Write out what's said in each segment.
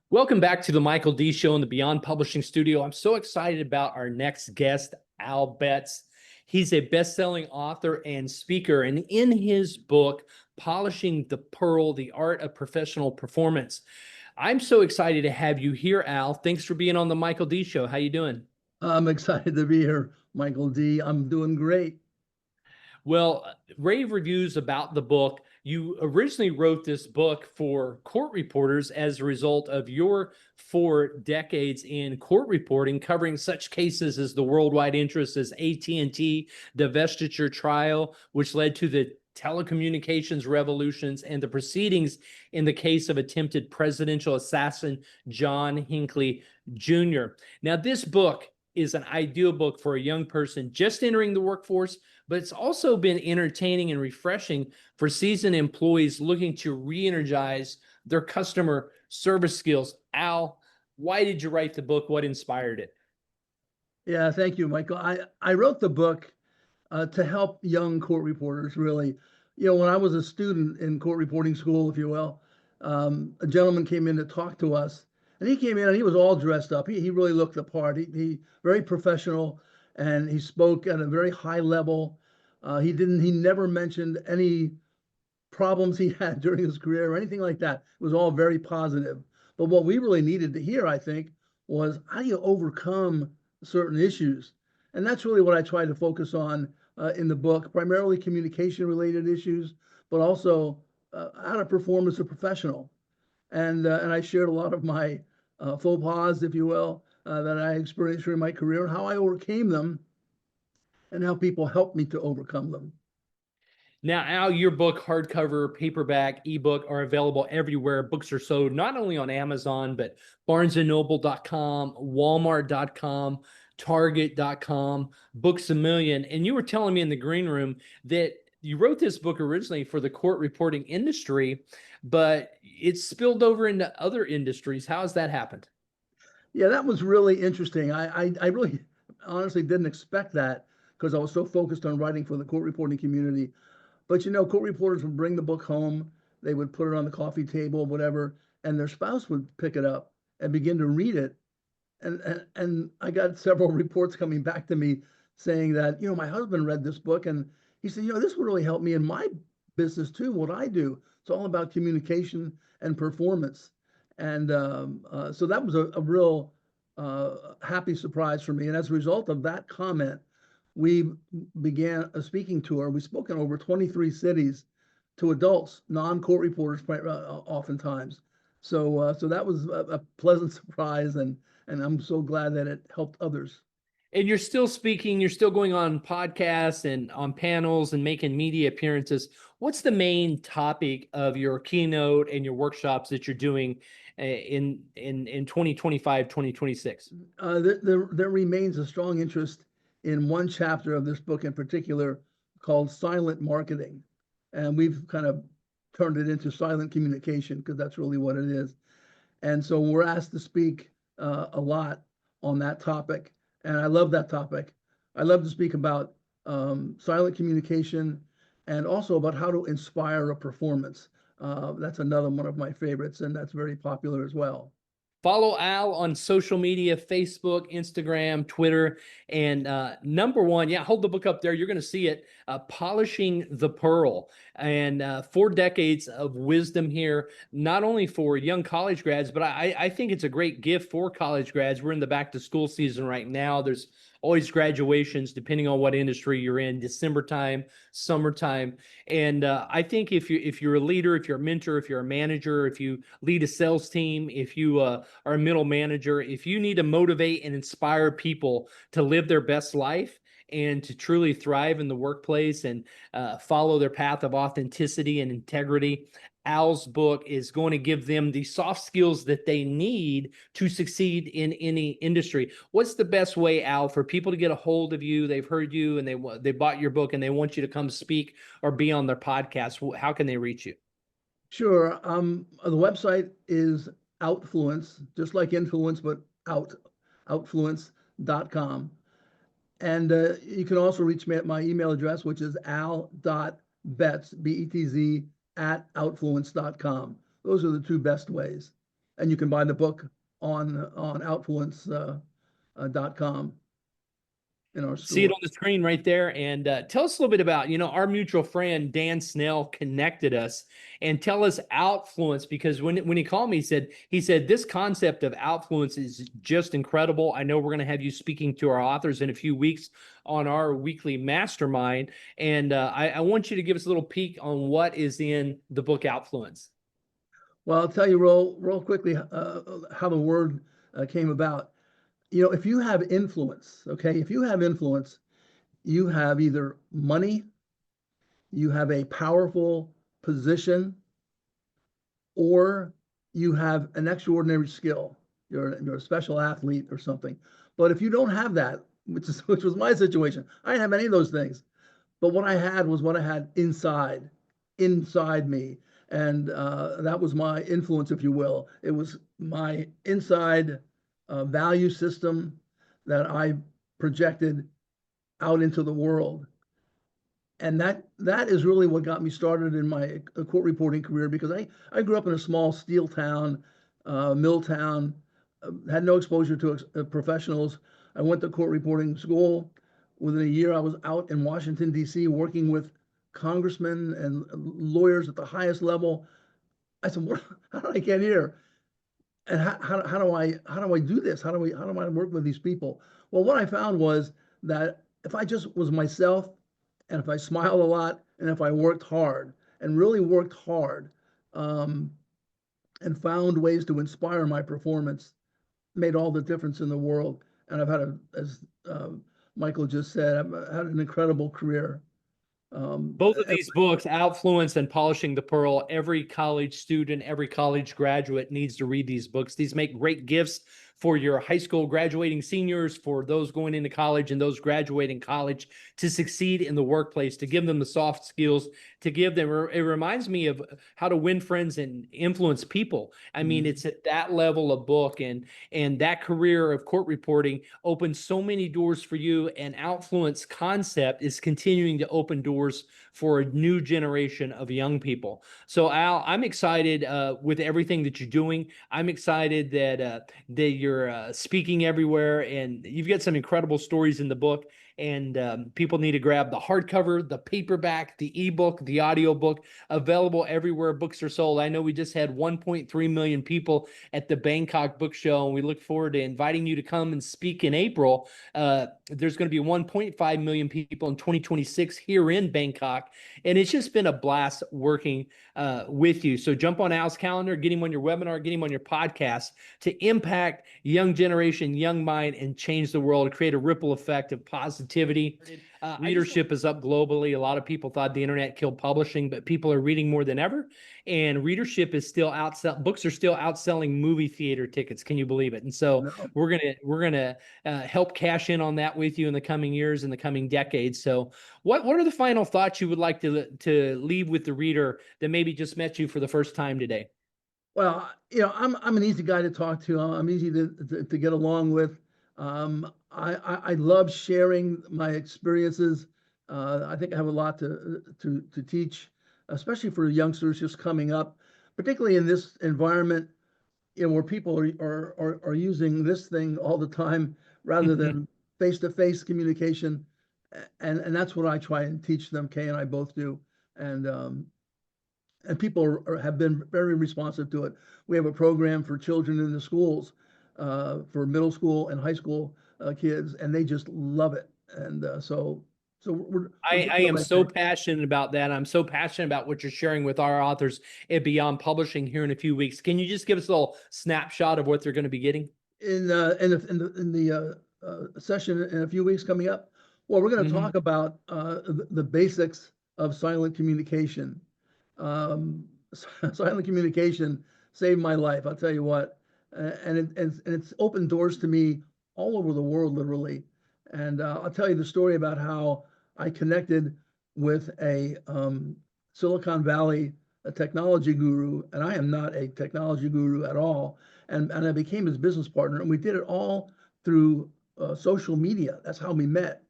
Welcome back to the Michael D. Show in the Beyond Publishing Studio. I'm so excited about our next guest, Al Betz. He's a best-selling author and speaker, and in his book, Polishing the Pearl, The Art of Professional Performance. I'm so excited to have you here, Al. Thanks for being on the Michael D. Show. How you doing? I'm excited to be here, Michael D. I'm doing great. Well, rave reviews about the book. You originally wrote this book for court reporters as a result of your 4 decades in court reporting, covering such cases as the worldwide interest as AT&T divestiture trial, which led to the telecommunications revolutions and the proceedings in the case of attempted presidential assassin John Hinckley Jr. Now, this book is an ideal book for a young person just entering the workforce, but it's also been entertaining and refreshing for seasoned employees looking to re-energize their customer service skills. Al, why did you write the book? What inspired it? Yeah, thank you, Michael. I wrote the book to help young court reporters, really. When I was a student in court reporting school, if you will, a gentleman came in to talk to us, and he came in and he was all dressed up. He really looked the part. He very professional, and he spoke at a very high level. He never mentioned any problems he had during his career or anything like that. It was all very positive. But what we really needed to hear, I think, was how do you overcome certain issues? And that's really what I try to focus on in the book, primarily communication related issues, but also how to perform as a professional. And I shared a lot of my faux pas, if you will, that I experienced during my career and how I overcame them and how people helped me to overcome them. Now, Al, your book, hardcover, paperback, ebook, are available everywhere. Books are sold not only on Amazon, but barnesandnoble.com, walmart.com, target.com, Books A Million. And you were telling me in the green room that you wrote this book originally for the court reporting industry, but it's spilled over into other industries. How has that happened? Yeah, that was really interesting. I really honestly didn't expect that because I was so focused on writing for the court reporting community. But court reporters would bring the book home, they would put it on the coffee table, whatever, and their spouse would pick it up and begin to read it. And I got several reports coming back to me saying that, my husband read this book and he said, this would really help me in my business too, what I do. It's all about communication and performance. And so that was a real happy surprise for me. And as a result of that comment, we began a speaking tour. We spoke in over 23 cities to adults, non-court reporters, oftentimes. So that was a pleasant surprise, and I'm so glad that it helped others. And you're still speaking, you're still going on podcasts and on panels and making media appearances. What's the main topic of your keynote and your workshops that you're doing in 2025, 2026? There remains a strong interest in one chapter of this book in particular called Silent Marketing. And we've kind of turned it into silent communication because that's really what it is. And so we're asked to speak a lot on that topic. And I love that topic. I love to speak about silent communication and also about how to inspire a performance. That's another one of my favorites, and that's very popular as well. Follow Al on social media, Facebook, Instagram, Twitter. And number one, yeah, hold the book up there. You're going to see it, Polishing the Pearl. And 4 decades of wisdom here, not only for young college grads, but I think it's a great gift for college grads. We're in the back to school season right now. There's always graduations, depending on what industry you're in, December time, summertime. And I think if you're a leader, if you're a mentor, if you're a manager, if you lead a sales team, if you are a middle manager, if you need to motivate and inspire people to live their best life and to truly thrive in the workplace and follow their path of authenticity and integrity, Al's book is going to give them the soft skills that they need to succeed in any industry. What's the best way, Al, for people to get a hold of you? They've heard you and they bought your book and they want you to come speak or be on their podcast. How can they reach you? Sure. The website is Outfluence, just like influence, but outfluence.com. And you can also reach me at my email address, which is al.betz, B-E-T-Z, @outfluence.com. Those are the two best ways. and you can buy the book on outfluence.com in our See it store. on the screen right there. And tell us a little bit about, our mutual friend Dan Snell connected us, and tell us outfluence, because when he called me, he said this concept of outfluence is just incredible. I know we're going to have you speaking to our authors in a few weeks on our weekly mastermind, and I want you to give us a little peek on what is in the book Outfluence. Well, I'll tell you real quickly how the word came about. If you have influence, okay, if you have influence, you have either money, you have a powerful position, or you have an extraordinary skill. You're a special athlete or something. But if you don't have that, which was my situation, I didn't have any of those things. But what I had was what I had inside me, and that was my influence, if you will. It was my inside value system that I projected out into the world. And that is really what got me started in my court reporting career, because I grew up in a small steel town, mill town, had no exposure to professionals. I went to court reporting school. Within a year, I was out in Washington, D.C., working with congressmen and lawyers at the highest level. I said, how did I get here? And how do I do this? How do I work with these people? Well, what I found was that if I just was myself, and if I smiled a lot, and if I worked hard and really worked hard, um, and found ways to inspire my performance, made all the difference in the world. And I've had as Michael just said, I've had an incredible career. Um, Both of these books, Outfluence and Polishing the Pearl, every college student, every college graduate needs to read these books. These make great gifts for your high school graduating seniors, for those going into college and those graduating college, to succeed in the workplace, to give them the soft skills, to give them, it reminds me of how to win friends and influence people. I mean, it's at that level of book, and that career of court reporting opened so many doors for you, and Outfluence concept is continuing to open doors for a new generation of young people. So Al, I'm excited with everything that you're doing. I'm excited that you're speaking everywhere, and you've got some incredible stories in the book. And people need to grab the hardcover, the paperback, the ebook, the audiobook, available everywhere books are sold. I know we just had 1.3 million people at the Bangkok Book Show, and we look forward to inviting you to come and speak in April. There's going to be 1.5 million people in 2026 here in Bangkok, and it's just been a blast working with you. So jump on Al's calendar, get him on your webinar, get him on your podcast to impact young generation, young mind, and change the world, create a ripple effect of positivity. Readership is up globally. A lot of people thought the internet killed publishing, but people are reading more than ever. And readership is still books are still outselling movie theater tickets. Can you believe it? And so no. we're gonna help cash in on that with you in the coming years, in the coming decades. So what are the final thoughts you would like to leave with the reader that maybe just met you for the first time today? Well, I'm an easy guy to talk to. I'm easy to get along with. I love sharing my experiences. I think I have a lot to teach, especially for youngsters just coming up, particularly in this environment, where people are using this thing all the time rather than face-to-face communication. And that's what I try and teach them. Kay and I both do. And people have been very responsive to it. We have a program for children in the schools, for middle school and high school kids, and they just love it. And so we're I doing the am right so thing. passionate about that. I'm so passionate about what you're sharing with our authors at Beyond Publishing here in a few weeks. Can you just give us a little snapshot of what they're going to be getting? In the session in a few weeks coming up, well, we're going to Mm-hmm. talk about the basics of silent communication. Um, Silent communication saved my life. I'll tell you what, and it's opened doors to me all over the world, literally. And I'll tell you the story about how I connected with a Silicon Valley a technology guru, and I am not a technology guru at all. And I became his business partner, and we did it all through social media. That's how we met.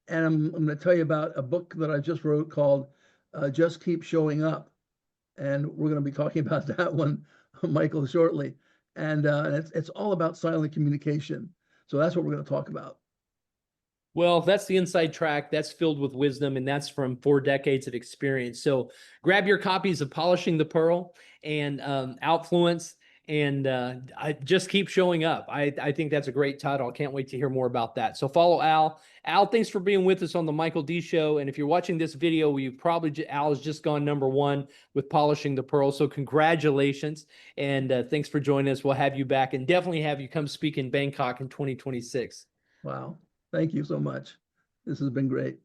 And I'm going to tell you about a book that I just wrote called Just Keep Showing Up. And we're going to be talking about that one, Michael, shortly. and it's all about silent communication. So that's what we're going to talk about. Well, that's the inside track. That's filled with wisdom, and that's from 4 decades of experience. So grab your copies of Polishing the Pearl and Outfluence, and I just keep showing up. I think that's a great title. I can't wait to hear more about that. So follow Al. Al, thanks for being with us on the Michael D Show. And if you're watching this video, you've probably Al has just gone #1 with Polishing the Pearl. So congratulations, and thanks for joining us. We'll have you back, and definitely have you come speak in Bangkok in 2026. Wow. Thank you so much. This has been great.